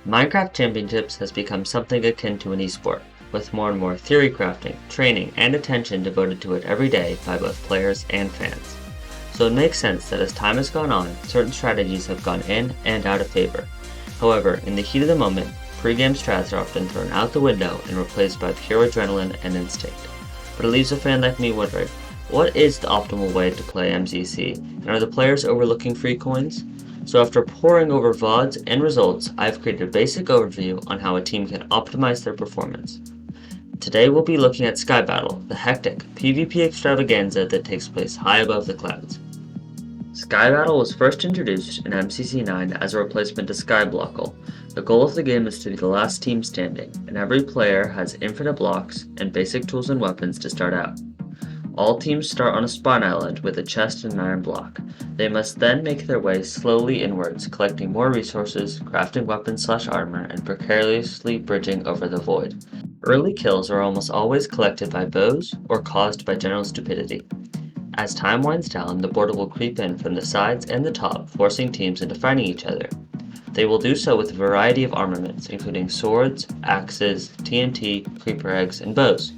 Minecraft Championships has become something akin to an esport, with more and more theory crafting, training, and attention devoted to it every day by both players and fans. So it makes sense that as time has gone on, certain strategies have gone in and out of favor. However, in the heat of the moment, pre-game strats are often thrown out the window and replaced by pure adrenaline and instinct. But it leaves a fan like me wondering, what is the optimal way to play MCC, and are the players overlooking free coins? So after poring over VODs and results, I've created a basic overview on how a team can optimize their performance. Today we'll be looking at Sky Battle, the hectic PvP extravaganza that takes place high above the clouds. Sky Battle was first introduced in MCC 9 as a replacement to Skyblockle. The goal of the game is to be the last team standing, and every player has infinite blocks and basic tools and weapons to start out. All teams start on a spawn island with a chest and an iron block. They must then make their way slowly inwards, collecting more resources, crafting weapons/armor, and precariously bridging over the void. Early kills are almost always collected by bows or caused by general stupidity. As time winds down, the border will creep in from the sides and the top, forcing teams into fighting each other. They will do so with a variety of armaments, including swords, axes, TNT, creeper eggs, and bows.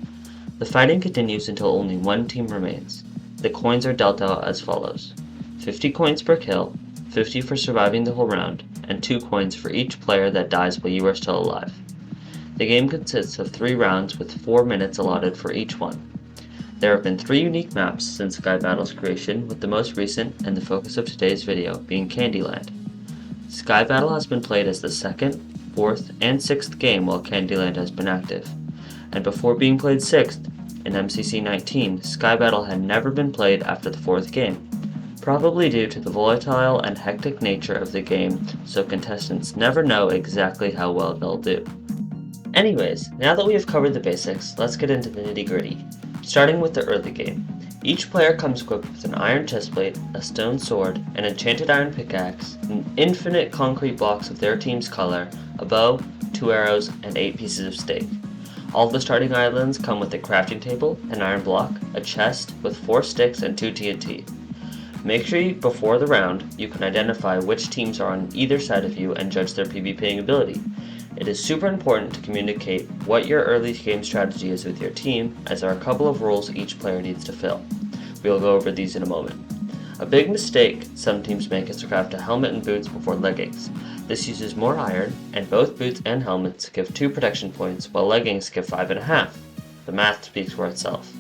The fighting continues until only one team remains. The coins are dealt out as follows: 50 coins per kill, 50 for surviving the whole round, and 2 coins for each player that dies while you are still alive. The game consists of 3 rounds with 4 minutes allotted for each one. There have been 3 unique maps since Sky Battle's creation, with the most recent and the focus of today's video being Candyland. Sky Battle has been played as the 2nd, 4th, and 6th game while Candyland has been active. And before being played 6th, in MCC 19, Sky Battle had never been played after the 4th game, probably due to the volatile and hectic nature of the game, so contestants never know exactly how well they'll do. Anyways, now that we have covered the basics, let's get into the nitty-gritty. Starting with the early game. Each player comes equipped with an iron chestplate, a stone sword, an enchanted iron pickaxe, an infinite concrete blocks of their team's color, a bow, 2 arrows, and 8 pieces of steak. All the starting islands come with a crafting table, an iron block, a chest with 4 sticks and 2 TNT. Make sure before the round you can identify which teams are on either side of you and judge their PvPing ability. It is super important to communicate what your early game strategy is with your team, as there are a couple of rules each player needs to fill. We will go over these in a moment. A big mistake some teams make is to craft a helmet and boots before leggings. This uses more iron, and both boots and helmets give 2 protection points, while leggings give 5.5. The math speaks for itself.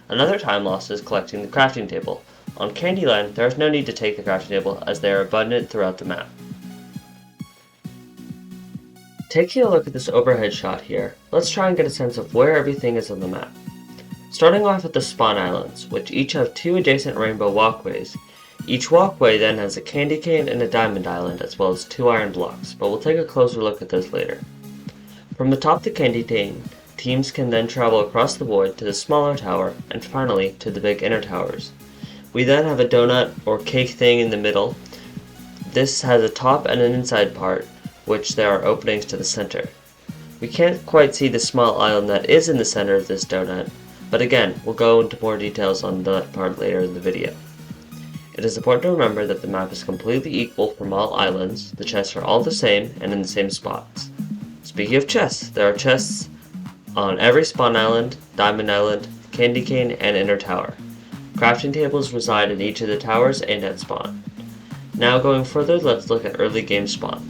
Another time loss is collecting the crafting table. On Candyland, there is no need to take the crafting table as they are abundant throughout the map. Taking a look at this overhead shot here, let's try and get a sense of where everything is on the map. Starting off with the spawn islands, which each have 2 adjacent rainbow walkways. Each walkway then has a candy cane and a diamond island, as well as 2 iron blocks, but we'll take a closer look at those later. From the top of the candy cane, teams can then travel across the void to the smaller tower, and finally to the big inner towers. We then have a donut or cake thing in the middle. This has a top and an inside part, which there are openings to the center. We can't quite see the small island that is in the center of this donut, but again, we'll go into more details on that part later in the video. It is important to remember that the map is completely equal from all islands, the chests are all the same and in the same spots. Speaking of chests, there are chests on every spawn island, diamond island, candy cane, and inner tower. Crafting tables reside in each of the towers and at spawn. Now going further, let's look at early game spawn.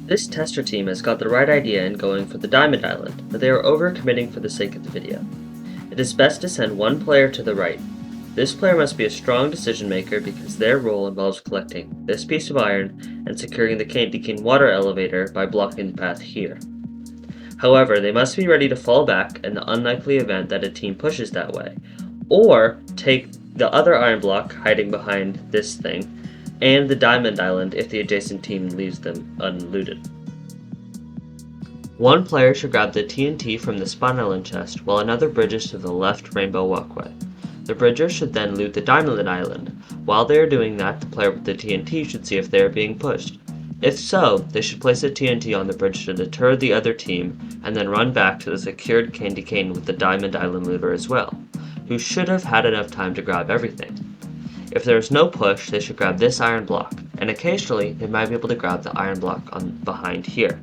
This tester team has got the right idea in going for the diamond island, but they are overcommitting for the sake of the video. It is best to send one player to the right. This player must be a strong decision maker because their role involves collecting this piece of iron and securing the candy cane water elevator by blocking the path here. However, they must be ready to fall back in the unlikely event that a team pushes that way, or take the other iron block hiding behind this thing, and the diamond island if the adjacent team leaves them unlooted. One player should grab the TNT from the spawn island chest while another bridges to the left rainbow walkway. The bridger should then loot the diamond island. While they are doing that, the player with the TNT should see if they are being pushed. If so, they should place a TNT on the bridge to deter the other team, and then run back to the secured candy cane with the diamond island looter as well, who should have had enough time to grab everything. If there is no push, they should grab this iron block, and occasionally they might be able to grab the iron block behind here.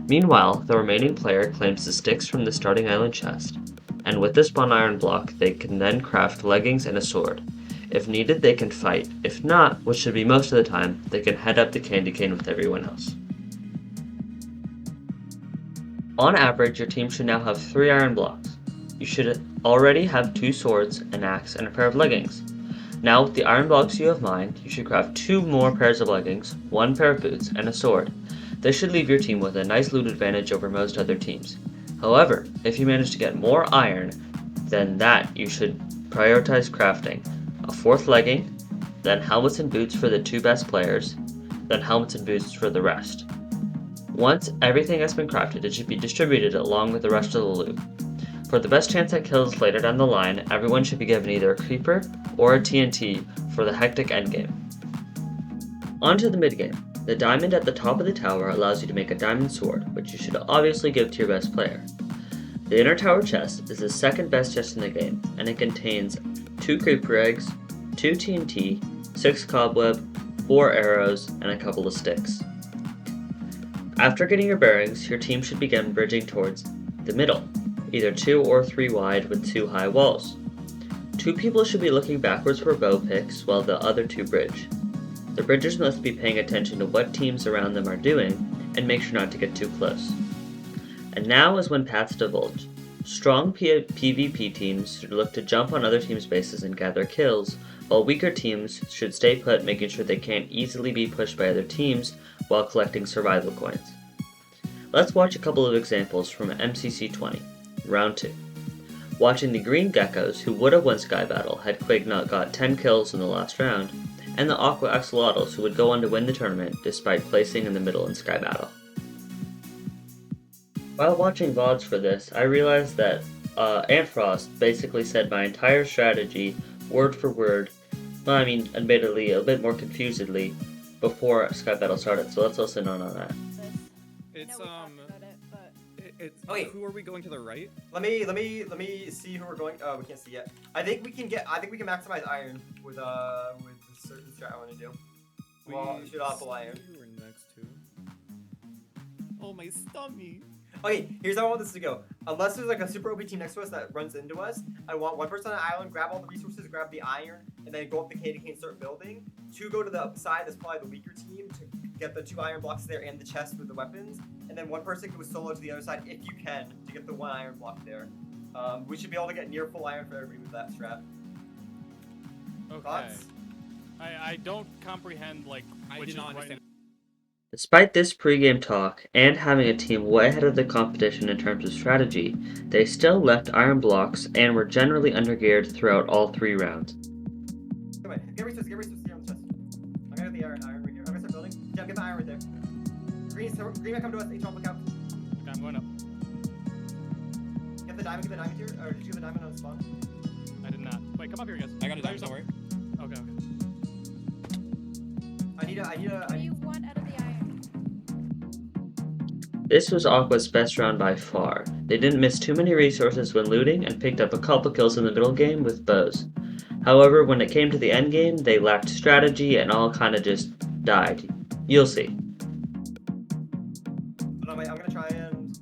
Meanwhile, the remaining player claims the sticks from the starting island chest, and with this one iron block, they can then craft leggings and a sword. If needed, they can fight. If not, which should be most of the time, they can head up the candy cane with everyone else. On average, your team should now have 3 iron blocks. You should already have 2 swords, an axe, and a pair of leggings. Now with the iron blocks you have mined, you should craft 2 more pairs of leggings, 1 pair of boots, and a sword. This should leave your team with a nice loot advantage over most other teams. However, if you manage to get more iron than that, you should prioritize crafting a 4th legging, then helmets and boots for the 2 best players, then helmets and boots for the rest. Once everything has been crafted, it should be distributed along with the rest of the loot. For the best chance at kills later down the line, everyone should be given either a creeper or a TNT for the hectic endgame. On to the midgame. The diamond at the top of the tower allows you to make a diamond sword, which you should obviously give to your best player. The inner tower chest is the second best chest in the game, and it contains 2 creeper eggs, 2 TNT, 6 cobweb, 4 arrows, and a couple of sticks. After getting your bearings, your team should begin bridging towards the middle, either 2 or 3 wide with 2 high walls. 2 people should be looking backwards for bow picks while the other 2 bridge. The bridgers must be paying attention to what teams around them are doing and make sure not to get too close. And now is when paths divulge. Strong PvP teams should look to jump on other teams' bases and gather kills, while weaker teams should stay put, making sure they can't easily be pushed by other teams while collecting survival coins. Let's watch a couple of examples from MCC 20, Round 2. Watching the green geckos, who would have won Sky Battle had Quig not got 10 kills in the last round, and the Aqua Axolotls, who would go on to win the tournament despite placing in the middle in Sky Battle. While watching VODs for this, I realized that Antfrost basically said my entire strategy, word for word, admittedly, a bit more confusedly, before Sky Battle started, so let's listen on that. Okay. Who are we going to the right? Let me see who we're going. Oh, we can't see yet. I think we can maximize iron with a certain strat I want to do. We should also iron. Who we're next to? Oh, my stomach. Okay, here's how I want this to go. Unless there's like a super OP team next to us that runs into us, I want 1 person on the island, grab all the resources, grab the iron, and then go up the candy cane, start building. 2 go to the side that's probably the weaker team to get the 2 iron blocks there and the chest with the weapons. And then 1 person goes solo to the other side if you can to get the 1 iron block there. We should be able to get near full iron for everybody with that strat. Okay. Thoughts? I don't comprehend, like, I which did not is understand. Despite this pre-game talk, and having a team way ahead of the competition in terms of strategy, they still left iron blocks and were generally undergeared throughout all 3 rounds. Come on, get resources here on the chest. I'm gonna get the iron right here. I'm gonna start building. Jeff, get the iron right there. Green might come to us, look out. Okay, I'm going up. Get the diamond here, or did you get the diamond on the spawn? I did not. Wait, come up here, guys. I got a diamond, don't worry. Okay. I need What do you want out of the iron? This was Aqua's best round by far. They didn't miss too many resources when looting and picked up a couple kills in the middle game with bows. However, when it came to the end game, they lacked strategy and all kinda just died. You'll see. No, wait, I'm gonna try and...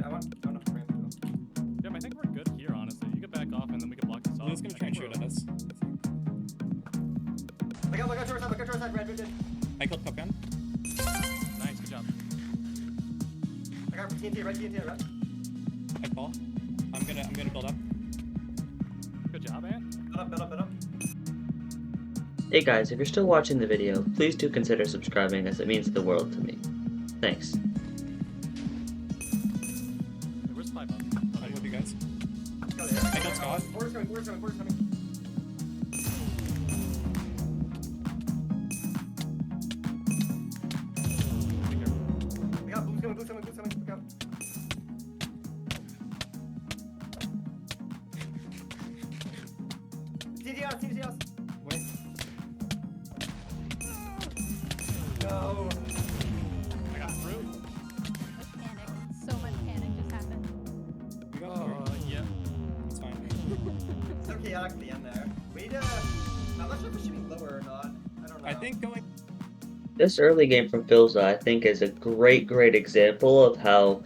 I want to frame it. Jim, I think we're good here, honestly. You can back off and then we can block this off. He's gonna try and shoot at us. Look out to our side, red. I killed Popgun. Nice, good job. I got TNT, red. I fall. I'm gonna build up. Good job, Ant. Build up. Hey guys, if you're still watching the video, please do consider subscribing as it means the world to me. Thanks. Wait, where's 5 up? I'm with you guys. I got Scott. Border's coming. Blue's coming, look out. TNT house. Wait. No. I got through. Panic. So much panic just happened. We got Yeah. It's fine. It's so chaotic at the end there. We need to... Now think going. This early game from Philza, I think, is a great example of how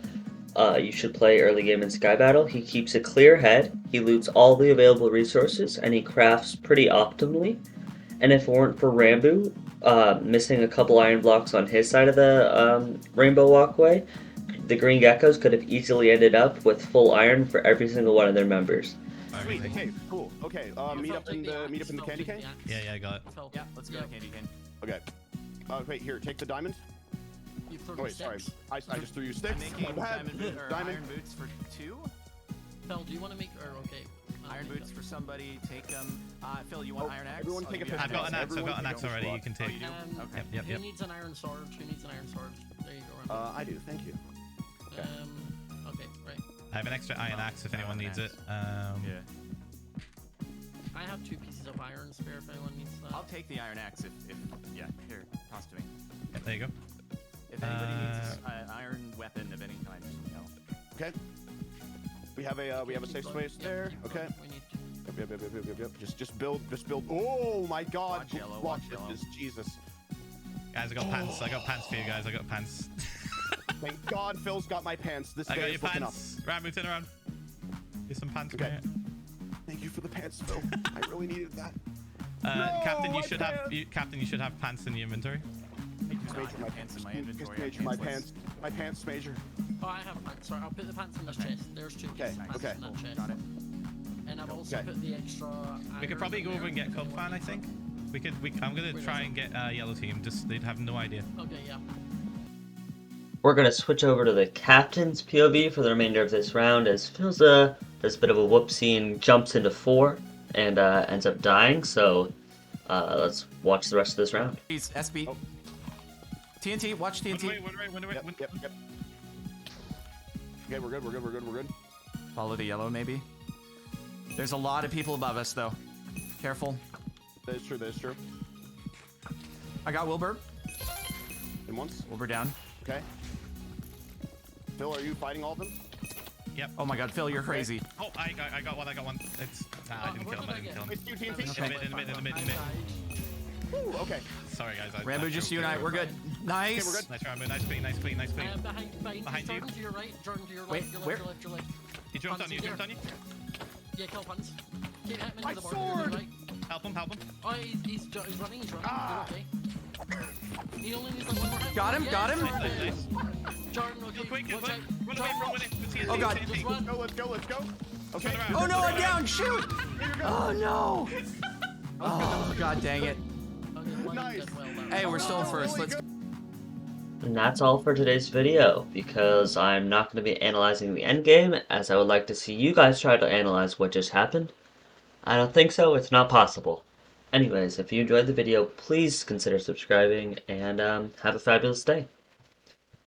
you should play early game in Sky Battle. He keeps a clear head, he loots all the available resources, and he crafts pretty optimally. And if it weren't for Rambu missing a couple iron blocks on his side of the rainbow walkway, the Green Geckos could have easily ended up with full iron for every single one of their members. Sweet. Okay. Cool. Okay. Meet up in the candy cane. Yeah, I got it. Yeah, let's go to candy cane. Okay. Wait. Here, take the diamond. You threw Oh, wait, sorry. I just threw you sticks. I'm making My bad. diamond iron boots for 2. Phil, do you want to make or okay? Iron boots for somebody. Take them. Phil, you want iron axe? Everyone take a picture. I've got an axe. I've got an axe already. You can Oh, take. you do? Okay. Yep. Who needs an iron sword? Who needs an iron sword? There you go. I do. Thank you. Okay. Okay, right. I have an extra iron axe if anyone needs it. Yeah. I have 2 pieces of iron spare if anyone needs that. I'll take the iron axe if yeah. Here, toss to me. Yep, there you go. If anybody needs an iron weapon of any kind, just let me know. Okay. We have a safe space there. Okay. We need Yep. Just build. Oh my God! Watch yellow, Block watch yellow. this, Jesus. Guys, I got pants. I got pants for you guys. I got pants. Thank God, Phil's got my pants. This I day got your is looking up. pants. Rambo, turn around. Here's some pants. Okay. For you. Thank you for the pants, Phil. I really needed that. Captain, my you should have pants in the inventory. Just major my pants in my inventory. Major, my pants, Major. Oh, I have pants. Sorry, I'll put the pants in this chest. There's 2 pieces of pants Okay. in that chest. Got it. And I've also put the extra We could iron probably in go over there. and get Cub Fan, I think. I'm gonna try and get yellow team. Just they'd have no idea. Okay, yeah. We're going to switch over to the captain's POV for the remainder of this round as Philza does a bit of a whoopsie and jumps into 4 and ends up dying. So let's watch the rest of this round. Please, SB. Oh. TNT, watch TNT. Yep. Okay, we're good. Follow the yellow, maybe. There's a lot of people above us, though. Careful. That is true. I got Wilbur. In once. Wilbur down. Okay. Phil, are you fighting all of them? Yep. Oh my God, Phil, you're crazy. Oh, I got one. It's I didn't kill him. It's you, TNT. In the mid. Ooh, okay. Sorry guys. Rambo, just you and I. We're good. Nice. Okay, we're good. Nice Rambo. Nice clean. Behind you. Jordan to your right. Jordan to your left. Wait, your where? left. He jumped on you. Yeah, kill Puns. Keep hitting My to the board. sword! Right. Help him. Oh, he's running. Ah. Okay. He only needs like 1 more hit. Got him. Nice. Jordan, okay. Quick. Watch out. Run away from winning. Oh, God. Just run. Let's go. Okay. Oh no, I'm down. Shoot. Oh no. Oh God, dang it. Okay, the line Nice. did well there. Hey, we're still first. Let's. And that's all for today's video, because I'm not going to be analyzing the endgame, as I would like to see you guys try to analyze what just happened. I don't think so, it's not possible. Anyways, if you enjoyed the video, please consider subscribing, and have a fabulous day.